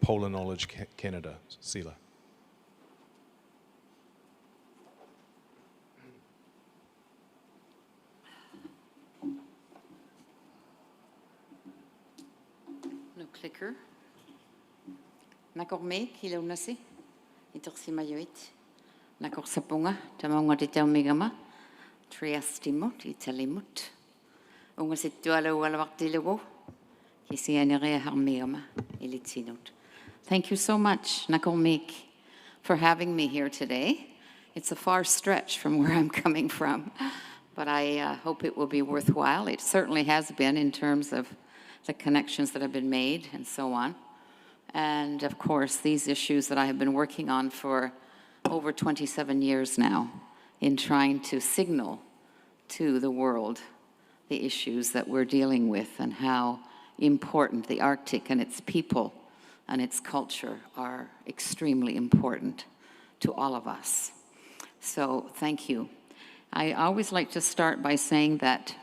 Polar Knowledge Canada. Sheila. No clicker. Nakorme kilo nasi. Itorsi mayoit. Nakorsapunga tamaunga te taumigama. Triastimut italimut. Unga situala walawaktilugo. Kisianerea harmigama ilitsinut. Thank you so much, Nakormik, for having me here today. It's a far stretch from where I'm coming from, but I hope it will be worthwhile. It certainly has been in terms of the connections that have been made and so on. And of course, these issues that I have been working on for over 27 years now in trying to signal to the world the issues that we're dealing with and how important the Arctic and its people and its culture are extremely important to all of us. So thank you. I always like to start by saying that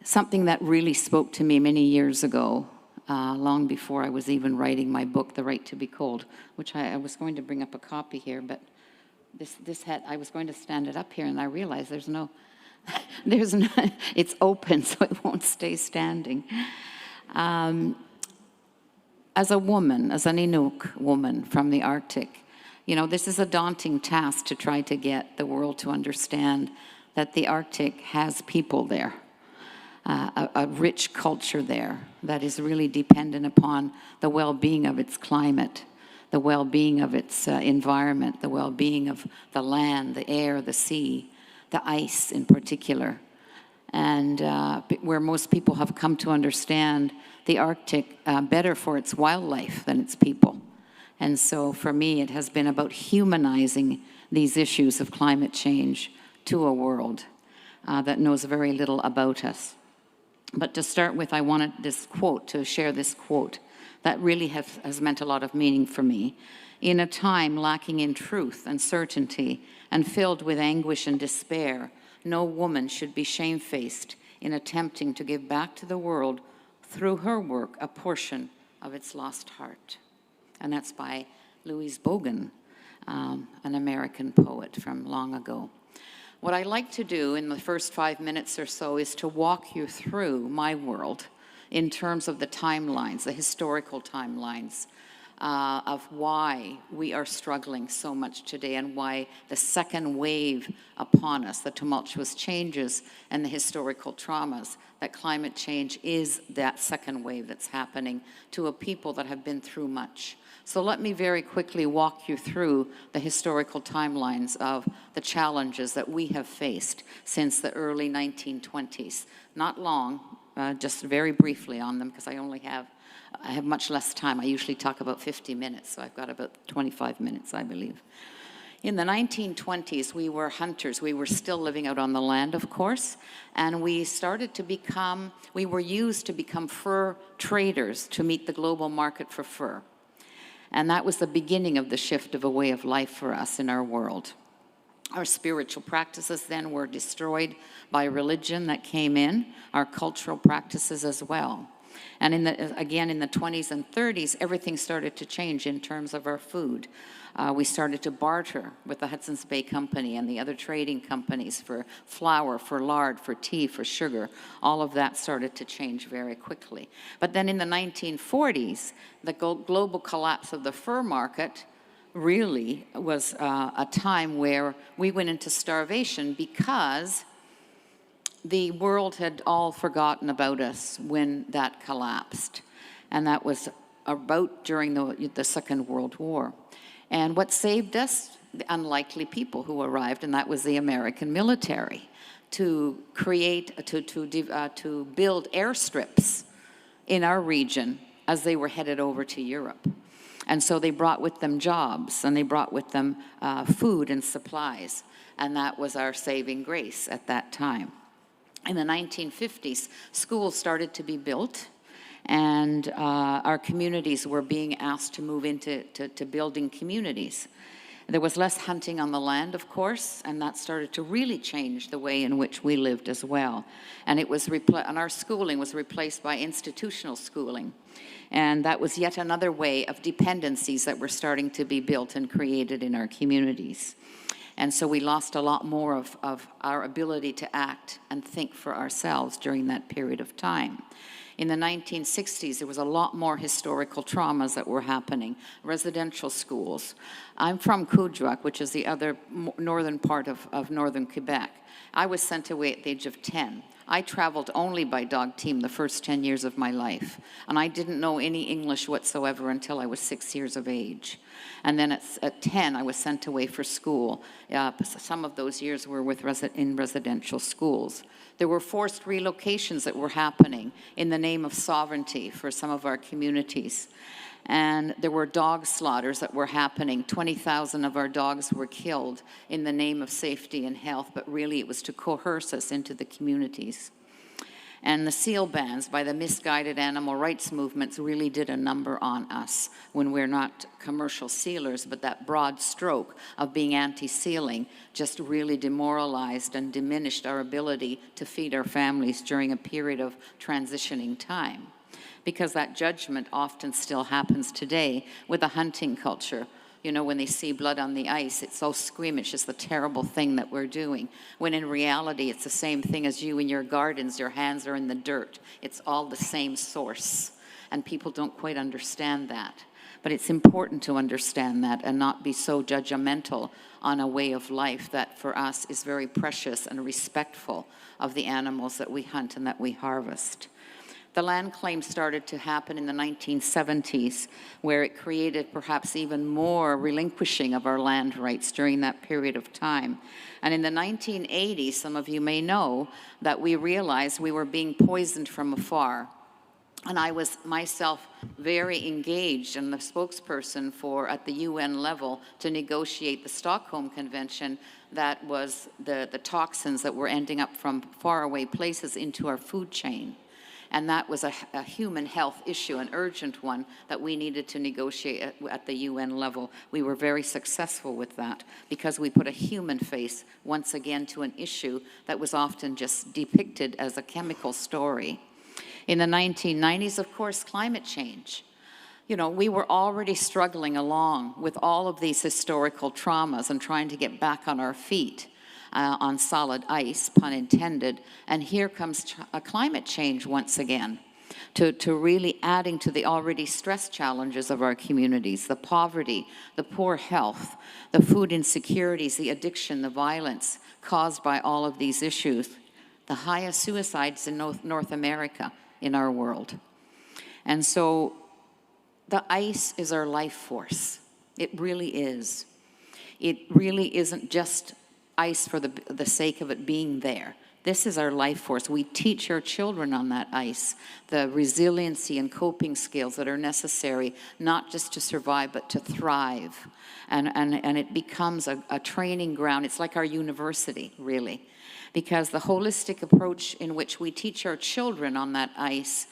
something that really spoke to me many years ago, long before I was even writing my book, The Right to Be Cold, which I was going to bring up a copy here, but this had, I was going to stand it up here and I realized there's no, it's open, so it won't stay standing. As a woman, as an Inuk woman from the Arctic, you know, this is a daunting task to try to get the world to understand that the Arctic has people there, a rich culture there that is really dependent upon the well-being of its climate, the well-being of its environment, the well-being of the land, the air, the sea, the ice in particular. And where most people have come to understand the Arctic better for its wildlife than its people. And so for me, it has been about humanizing these issues of climate change to a world that knows very little about us. But to start with, I wanted this quote, to share this quote that really has meant a lot of meaning for me. In a time lacking in truth and certainty and filled with anguish and despair, no woman should be shamefaced in attempting to give back to the world through her work a portion of its lost heart. And that's by Louise Bogan, an American poet from long ago. What I like to do in the first 5 minutes or so is to walk you through my world in terms of the timelines, the historical timelines, of why we are struggling so much today and why the second wave upon us, the tumultuous changes and the historical traumas, that climate change is that second wave that's happening to a people that have been through much. So let me very quickly walk you through the historical timelines of the challenges that we have faced since the early 1920s. Not long, just very briefly on them, because I have much less time. I usually talk about 50 minutes, so I've got about 25 minutes, I believe. In the 1920s, we were hunters. We were still living out on the land, of course, and we were used to become fur traders to meet the global market for fur. And that was the beginning of the shift of a way of life for us in our world. Our spiritual practices then were destroyed by religion that came in, our cultural practices as well. And again, in the 20s and 30s, everything started to change in terms of our food. We started to barter with the Hudson's Bay Company and the other trading companies for flour, for lard, for tea, for sugar. All of that started to change very quickly. But then in the 1940s, the global collapse of the fur market really was a time where we went into starvation because the world had all forgotten about us when that collapsed. And that was about during the Second World War. And what saved us? The unlikely people who arrived, and that was the American military, to build airstrips in our region as they were headed over to Europe. And so they brought with them jobs, and they brought with them food and supplies. And that was our saving grace at that time. In the 1950s, schools started to be built, and our communities were being asked to move into building communities. There was less hunting on the land, of course, and that started to really change the way in which we lived as well. And it was and our schooling was replaced by institutional schooling. And that was yet another way of dependencies that were starting to be built and created in our communities. And so we lost a lot more of our ability to act and think for ourselves during that period of time. In the 1960s, there was a lot more historical traumas that were happening, residential schools. I'm from Coudjouac, which is the other northern part of northern Quebec. I was sent away at the age of 10. I traveled only by dog team the first 10 years of my life, and I didn't know any English whatsoever until I was 6 years of age. And then at 10, I was sent away for school. Some of those years were in residential schools. There were forced relocations that were happening in the name of sovereignty for some of our communities. And there were dog slaughters that were happening. 20,000 of our dogs were killed in the name of safety and health, but really it was to coerce us into the communities. And the seal bans by the misguided animal rights movements really did a number on us when we're not commercial sealers, but that broad stroke of being anti-sealing just really demoralized and diminished our ability to feed our families during a period of transitioning time. Because that judgment often still happens today with the hunting culture. You know, when they see blood on the ice, it's so squeamish, it's the terrible thing that we're doing. When in reality, it's the same thing as you in your gardens, your hands are in the dirt. It's all the same source, and people don't quite understand that. But it's important to understand that and not be so judgmental on a way of life that for us is very precious and respectful of the animals that we hunt and that we harvest. The land claim started to happen in the 1970s, where it created perhaps even more relinquishing of our land rights during that period of time. And in the 1980s, some of you may know that we realized we were being poisoned from afar. And I was myself very engaged and the spokesperson for, at the UN level, to negotiate the Stockholm Convention that was the toxins that were ending up from faraway places into our food chain. And that was a human health issue, an urgent one that we needed to negotiate at the UN level. We were very successful with that because we put a human face once again to an issue that was often just depicted as a chemical story. In the 1990s, of course, climate change. You know, we were already struggling along with all of these historical traumas and trying to get back on our feet. On solid ice, pun intended, and here comes a climate change once again, to really adding to the already stress challenges of our communities, the poverty, the poor health, the food insecurities, the addiction, the violence caused by all of these issues, the highest suicides in North America in our world. And so the ice is our life force. It really is. It really isn't just ice for the sake of it being there. This is our life force. We teach our children on that ice the resiliency and coping skills that are necessary, not just to survive, but to thrive. And it becomes a training ground. It's like our university, really, because the holistic approach in which we teach our children on that ice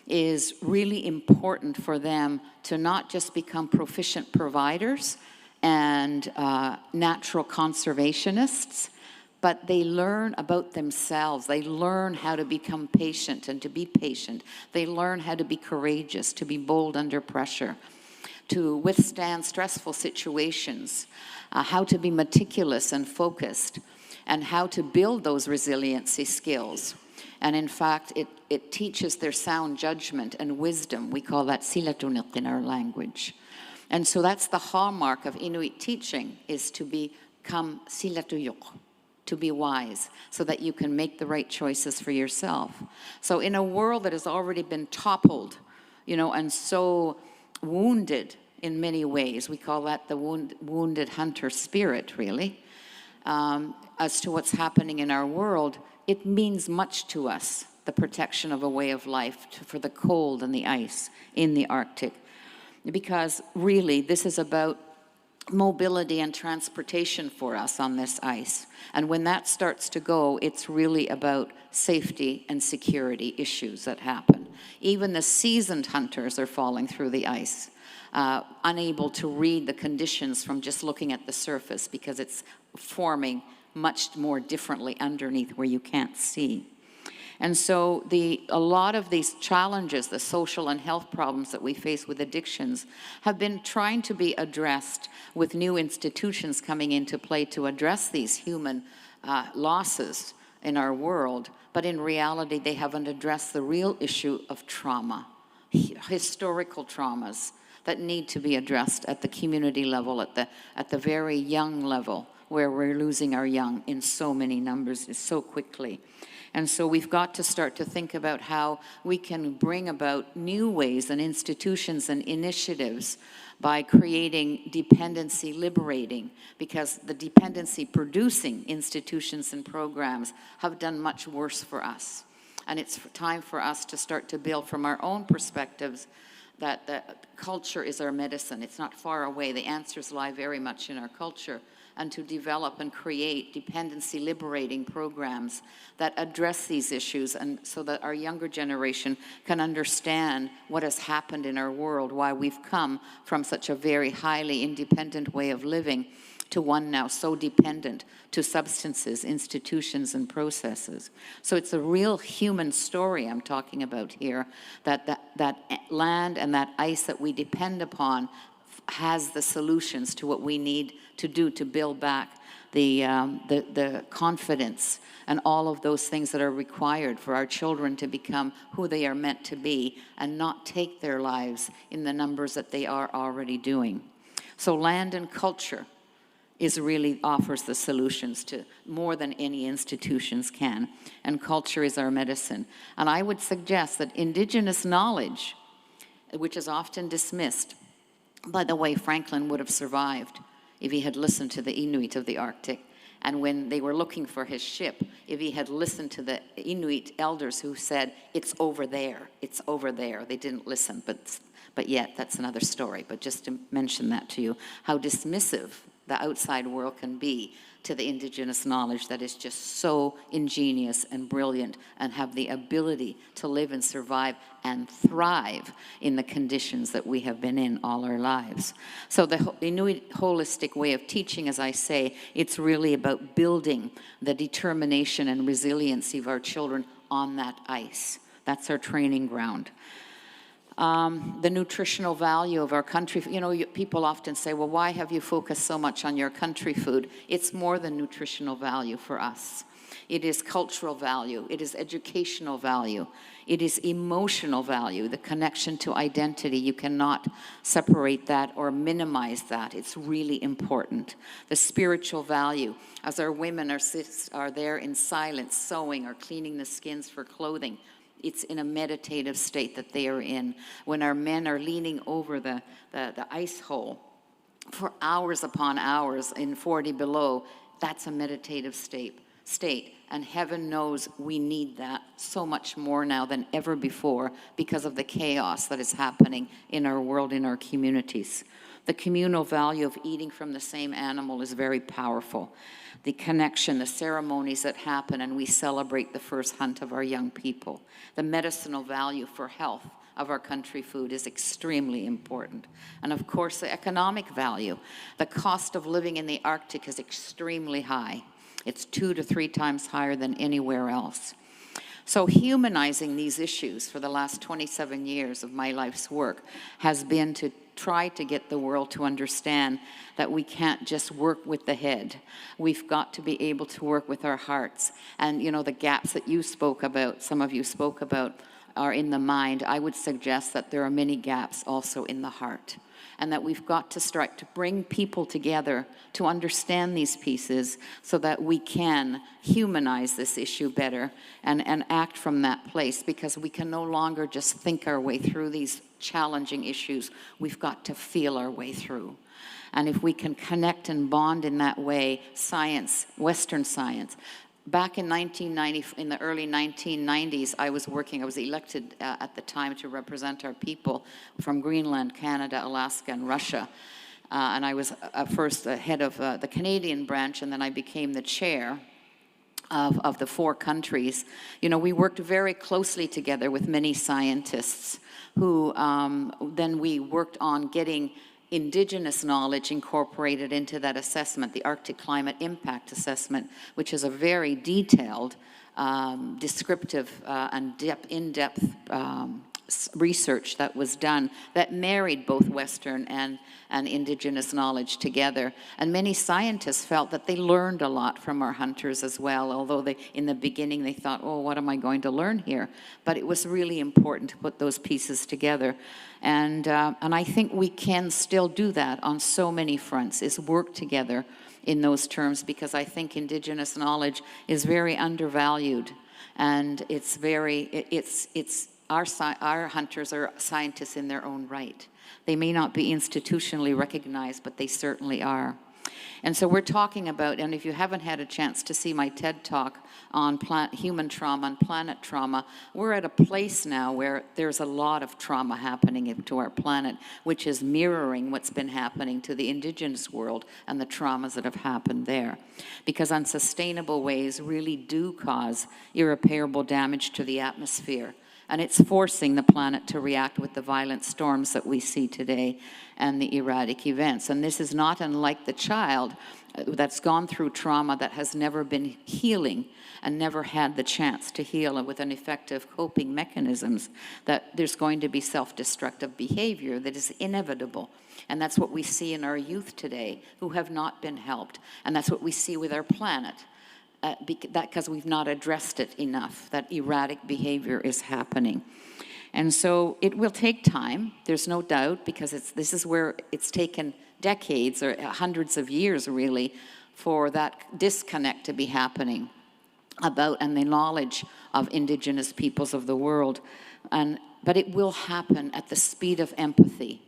is really important for them to not just become proficient providers and natural conservationists, but they learn about themselves. They learn how to become patient and to be patient. They learn how to be courageous, to be bold under pressure, to withstand stressful situations, how to be meticulous and focused, and how to build those resiliency skills. And in fact, it teaches their sound judgment and wisdom. We call that silatunik in our language. And so that's the hallmark of Inuit teaching, is to become silatuyuk, to be wise, so that you can make the right choices for yourself. So in a world that has already been toppled, you know, and so wounded in many ways, we call that the wounded hunter spirit, really, as to what's happening in our world, it means much to us, the protection of a way of life for the cold and the ice in the Arctic. Because really, this is about mobility and transportation for us on this ice. And when that starts to go, it's really about safety and security issues that happen. Even the seasoned hunters are falling through the ice, unable to read the conditions from just looking at the surface because it's forming much more differently underneath where you can't see. And so a lot of these challenges, the social and health problems that we face with addictions, have been trying to be addressed with new institutions coming into play to address these human losses in our world. But in reality, they haven't addressed the real issue of trauma, historical traumas that need to be addressed at the community level, at the very young level, where we're losing our young in so many numbers so quickly. And so we've got to start to think about how we can bring about new ways and institutions and initiatives by creating dependency liberating, because the dependency producing institutions and programs have done much worse for us. And it's time for us to start to build from our own perspectives that the culture is our medicine. It's not far away. The answers lie very much in our culture. And to develop and create dependency liberating programs that address these issues, and so that our younger generation can understand what has happened in our world, why we've come from such a very highly independent way of living to one now so dependent to substances, institutions, and processes. So it's a real human story I'm talking about here, that land and that ice that we depend upon has the solutions to what we need to do to build back the confidence and all of those things that are required for our children to become who they are meant to be and not take their lives in the numbers that they are already doing. So land and culture really offers the solutions to more than any institutions can. And culture is our medicine. And I would suggest that Indigenous knowledge, which is often dismissed, by the way, Franklin would have survived if he had listened to the Inuit of the Arctic. And when they were looking for his ship, if he had listened to the Inuit elders who said, it's over there, it's over there. They didn't listen, but yet that's another story. But just to mention that to you, how dismissive the outside world can be to the Indigenous knowledge that is just so ingenious and brilliant and have the ability to live and survive and thrive in the conditions that we have been in all our lives. So the Inuit holistic way of teaching, as I say, it's really about building the determination and resiliency of our children on that ice. That's our training ground. The nutritional value of our country. You know, people often say, well, why have you focused so much on your country food? It's more than nutritional value for us. It is cultural value. It is educational value. It is emotional value, the connection to identity. You cannot separate that or minimize that. It's really important. The spiritual value, as our women are there in silence, sewing or cleaning the skins for clothing. It's in a meditative state that they are in. When our men are leaning over the ice hole for hours upon hours in 40 below, that's a meditative state. And heaven knows we need that so much more now than ever before because of the chaos that is happening in our world, in our communities. The communal value of eating from the same animal is very powerful. The connection, the ceremonies that happen, and we celebrate the first hunt of our young people. The medicinal value for health of our country food is extremely important. And of course, the economic value. The cost of living in the Arctic is extremely high. It's 2 to 3 times higher than anywhere else. So humanizing these issues for the last 27 years of my life's work has been to try to get the world to understand that we can't just work with the head. We've got to be able to work with our hearts. And you know, the gaps that you spoke about, some of you spoke about, are in the mind. I would suggest that there are many gaps also in the heart. And that we've got to start to bring people together to understand these pieces so that we can humanize this issue better and act from that place, because we can no longer just think our way through these challenging issues. We've got to feel our way through. And if we can connect and bond in that way, science, Western science. Back in 1990, in the early 1990s, I was elected at the time to represent our people from Greenland, Canada, Alaska, and Russia. And I was first head of the Canadian branch, and then I became the chair of the 4 countries, you know, we worked very closely together with many scientists who then we worked on getting indigenous knowledge incorporated into that assessment, the Arctic Climate Impact Assessment, which is a very detailed, descriptive, and in-depth research that was done that married both Western and indigenous knowledge together. And many scientists felt that they learned a lot from our hunters as well, although in the beginning they thought, oh, what am I going to learn here? But it was really important to put those pieces together. And I think we can still do that on so many fronts, is work together in those terms, because I think indigenous knowledge is very undervalued, and it's our hunters are scientists in their own right. They may not be institutionally recognized, but they certainly are. And so we're talking about, and if you haven't had a chance to see my TED Talk on human trauma and planet trauma, we're at a place now where there's a lot of trauma happening to our planet, which is mirroring what's been happening to the indigenous world and the traumas that have happened there. Because unsustainable ways really do cause irreparable damage to the atmosphere. And it's forcing the planet to react with the violent storms that we see today and the erratic events. And this is not unlike the child that's gone through trauma that has never been healing and never had the chance to heal with an effective coping mechanisms, that there's going to be self-destructive behavior that is inevitable. And that's what we see in our youth today who have not been helped. And that's what we see with our planet. Because we've not addressed it enough, that erratic behavior is happening. And so it will take time, there's no doubt, because this is where it's taken decades or hundreds of years really for that disconnect to be happening about and the knowledge of indigenous peoples of the world. But it will happen at the speed of empathy,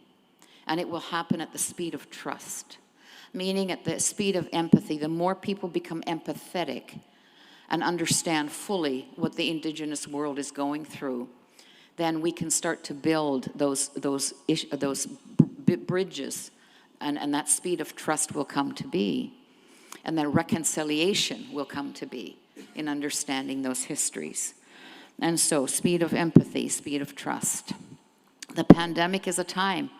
and it will happen at the speed of trust. Meaning at the speed of empathy, the more people become empathetic and understand fully what the indigenous world is going through, then we can start to build those bridges, and that speed of trust will come to be. And then reconciliation will come to be in understanding those histories. And so speed of empathy, speed of trust. The pandemic is a time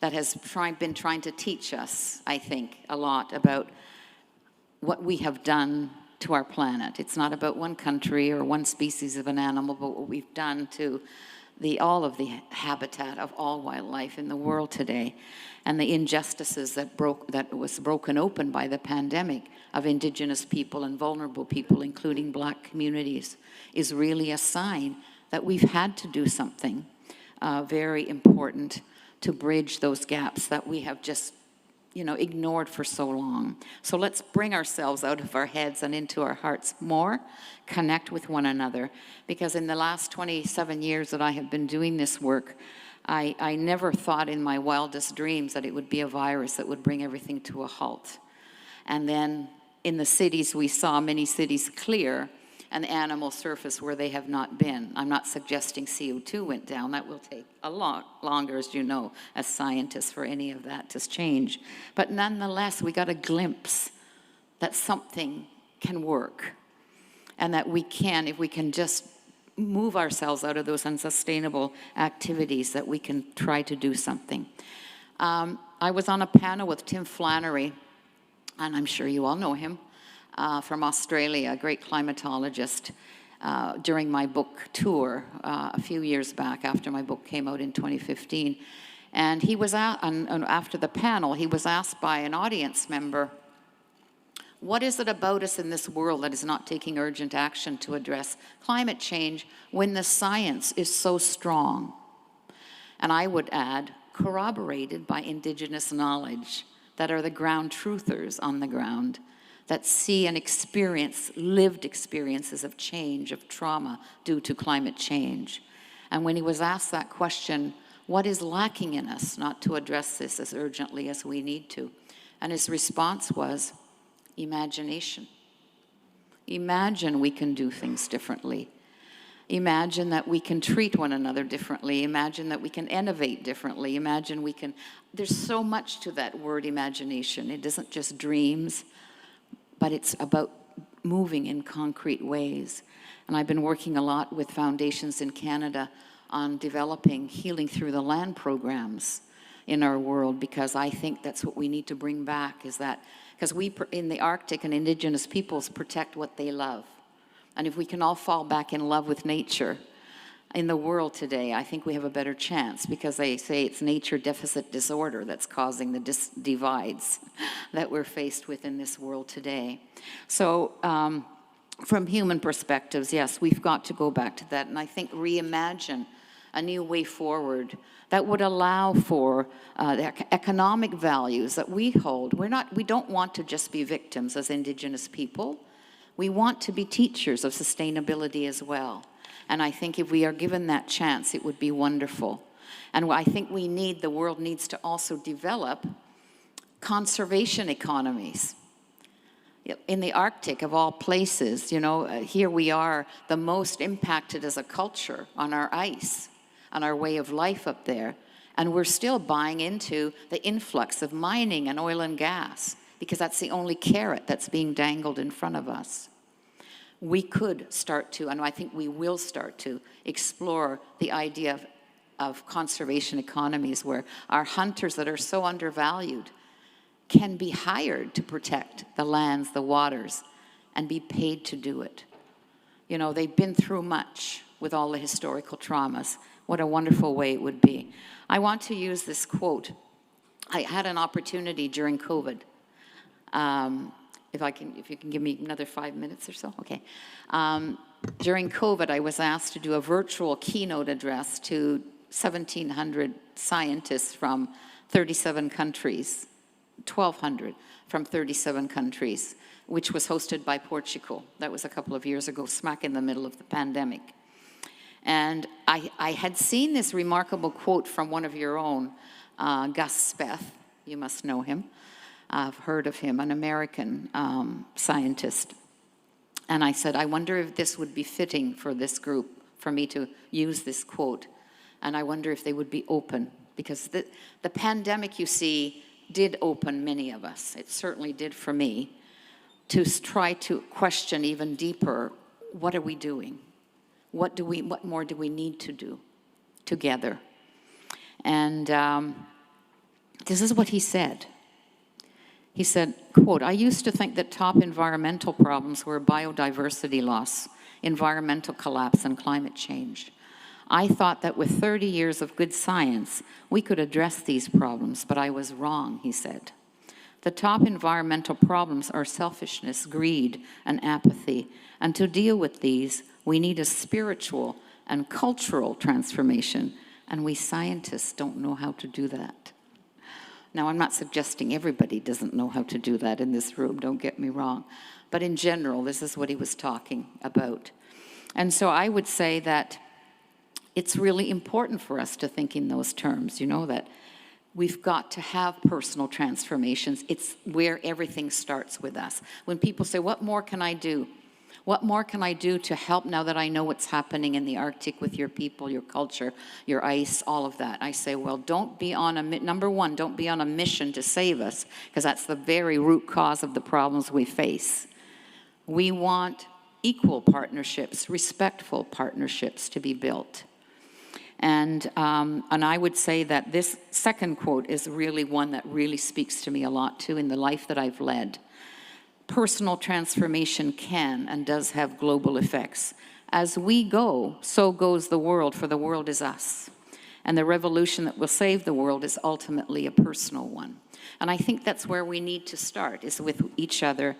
that has been trying to teach us, I think, a lot about what we have done to our planet. It's not about one country or one species of an animal, but what we've done to all of the habitat of all wildlife in the world today, and the injustices that was broken open by the pandemic of indigenous people and vulnerable people, including Black communities, is really a sign that we've had to do something very important to bridge those gaps that we have just, ignored for so long. So let's bring ourselves out of our heads and into our hearts more, connect with one another. Because in the last 27 years that I have been doing this work, I never thought in my wildest dreams that it would be a virus that would bring everything to a halt. And then in the cities, we saw many cities clear and animals surface where they have not been. I'm not suggesting CO2 went down. That will take a lot longer, as you know, as scientists, for any of that to change. But nonetheless, we got a glimpse that something can work, and that we can, if we can just move ourselves out of those unsustainable activities, that we can try to do something. I was on a panel with Tim Flannery, and I'm sure you all know him, from Australia, a great climatologist, during my book tour a few years back after my book came out in 2015. And he was after the panel, he was asked by an audience member, what is it about us in this world that is not taking urgent action to address climate change when the science is so strong? And I would add, corroborated by indigenous knowledge that are the ground truthers on the ground, that see and experience lived experiences of change, of trauma due to climate change. And when he was asked that question, what is lacking in us not to address this as urgently as we need to? And his response was, imagination. Imagine we can do things differently. Imagine that we can treat one another differently. Imagine that we can innovate differently. Imagine we can, there's so much to that word imagination. It isn't just dreams, but it's about moving in concrete ways. And I've been working a lot with foundations in Canada on developing healing through the land programs in our world, because I think that's what we need to bring back, is that, because we in the Arctic and Indigenous peoples protect what they love. And if we can all fall back in love with nature in the world today, I think we have a better chance, because they say it's nature deficit disorder that's causing the divides that we're faced with in this world today. So from human perspectives, yes, we've got to go back to that, and I think reimagine a new way forward that would allow for the economic values that we hold. We don't want to just be victims as Indigenous people. We want to be teachers of sustainability as well. And I think if we are given that chance, it would be wonderful. And I think the world needs to also develop conservation economies. In the Arctic, of all places, here we are the most impacted as a culture on our ice, on our way of life up there. And we're still buying into the influx of mining and oil and gas, because that's the only carrot that's being dangled in front of us. We could start to, and I think we will start to, explore the idea of conservation economies, where our hunters that are so undervalued can be hired to protect the lands, the waters, and be paid to do it. They've been through much with all the historical traumas. What a wonderful way it would be. I want to use this quote. I had an opportunity during COVID. If you can give me another 5 minutes or so, okay. During COVID, I was asked to do a virtual keynote address to 1,700 scientists from 37 countries, 1,200 from 37 countries, which was hosted by Portugal. That was a couple of years ago, smack in the middle of the pandemic. And I had seen this remarkable quote from one of your own, Gus Speth. You must know him. I've heard of him, an American scientist. And I said, I wonder if this would be fitting for this group, for me to use this quote. And I wonder if they would be open, because the pandemic, you see, did open many of us. It certainly did for me, to try to question even deeper, what are we doing? What more do we need to do together? And this is what he said. He said, quote, I used to think that top environmental problems were biodiversity loss, environmental collapse, and climate change. I thought that with 30 years of good science, we could address these problems, but I was wrong, he said. The top environmental problems are selfishness, greed, and apathy. And to deal with these, we need a spiritual and cultural transformation, and we scientists don't know how to do that. Now, I'm not suggesting everybody doesn't know how to do that in this room, don't get me wrong. But in general, this is what he was talking about. And so I would say that it's really important for us to think in those terms, that we've got to have personal transformations. It's where everything starts with us. When people say, what more can I do? What more can I do to help now that I know what's happening in the Arctic with your people, your culture, your ice, all of that? I say, well, don't be on number one, don't be on a mission to save us, because that's the very root cause of the problems we face. We want equal partnerships, respectful partnerships to be built. And I would say that this second quote is really one that really speaks to me a lot too in the life that I've led. Personal transformation can and does have global effects. As we go, so goes the world, for the world is us. And the revolution that will save the world is ultimately a personal one. And I think that's where we need to start, is with each other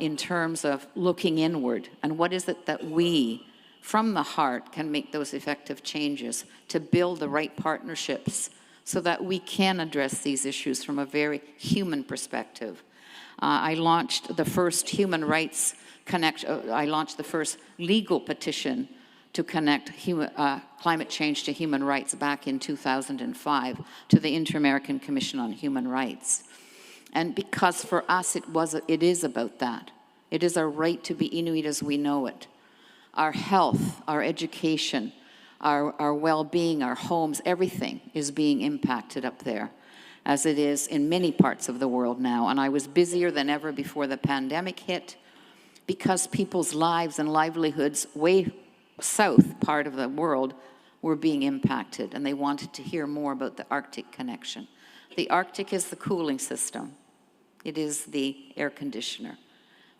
in terms of looking inward. And what is it that we, from the heart, can make those effective changes to build the right partnerships so that we can address these issues from a very human perspective. I launched the first human rights I launched the first legal petition to connect climate change to human rights back in 2005 to the Inter-American Commission on Human Rights. And because for us it is about that. It is our right to be Inuit as we know it. Our health, our education, our well-being, our homes, everything is being impacted up there, as it is in many parts of the world now. And I was busier than ever before the pandemic hit, because people's lives and livelihoods way south part of the world were being impacted, and they wanted to hear more about the Arctic connection. The Arctic is the cooling system. It is the air conditioner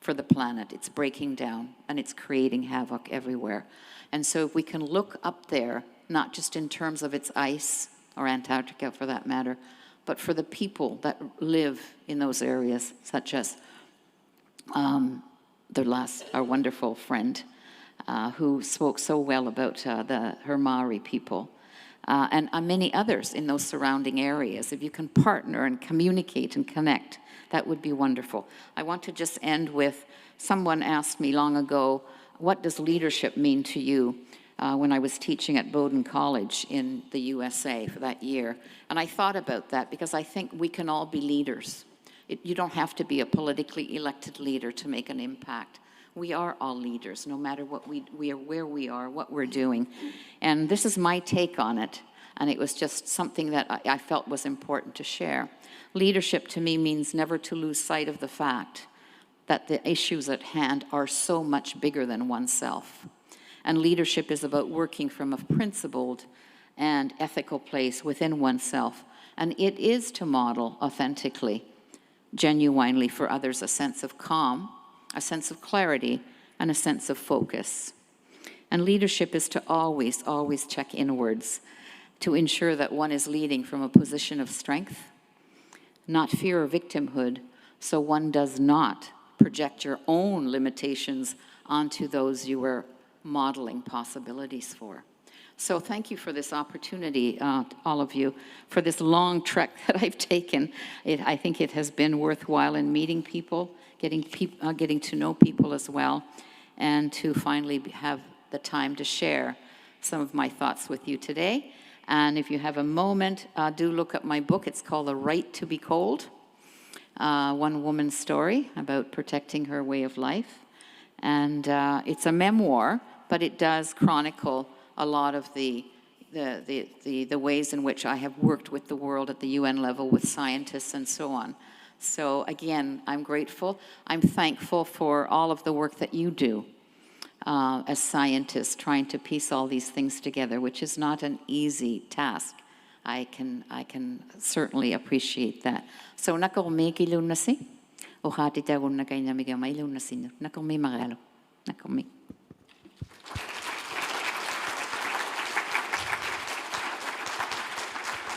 for the planet. It's breaking down, and it's creating havoc everywhere. And so if we can look up there, not just in terms of its ice, or Antarctica for that matter, but for the people that live in those areas, such as our wonderful friend, who spoke so well about the Maori people, and many others in those surrounding areas. If you can partner and communicate and connect, that would be wonderful. I want to just end with, someone asked me long ago, what does leadership mean to you? When I was teaching at Bowdoin College in the USA for that year. And I thought about that because I think we can all be leaders. You don't have to be a politically elected leader to make an impact. We are all leaders, no matter what we are, where we are, what we're doing. And this is my take on it. And it was just something that I felt was important to share. Leadership to me means never to lose sight of the fact that the issues at hand are so much bigger than oneself. And leadership is about working from a principled and ethical place within oneself. And it is to model authentically, genuinely for others a sense of calm, a sense of clarity, and a sense of focus. And leadership is to always, always check inwards to ensure that one is leading from a position of strength, not fear or victimhood, so one does not project your own limitations onto those you were modeling possibilities for. So thank you for this opportunity, all of you, for this long trek that I've taken. I think it has been worthwhile in meeting people, getting to know people as well, and to finally have the time to share some of my thoughts with you today. And if you have a moment, do look up my book. It's called The Right to Be Cold, one woman's story about protecting her way of life. And it's a memoir, but it does chronicle a lot of the ways in which I have worked with the world at the UN level with scientists and so on. So again, I'm grateful. I'm thankful for all of the work that you do as scientists, trying to piece all these things together, which is not an easy task. I can certainly appreciate that. So nakal me ki lunasi, o hati ta gunna kay namiga may lunasi nakal me magalo, nakal me.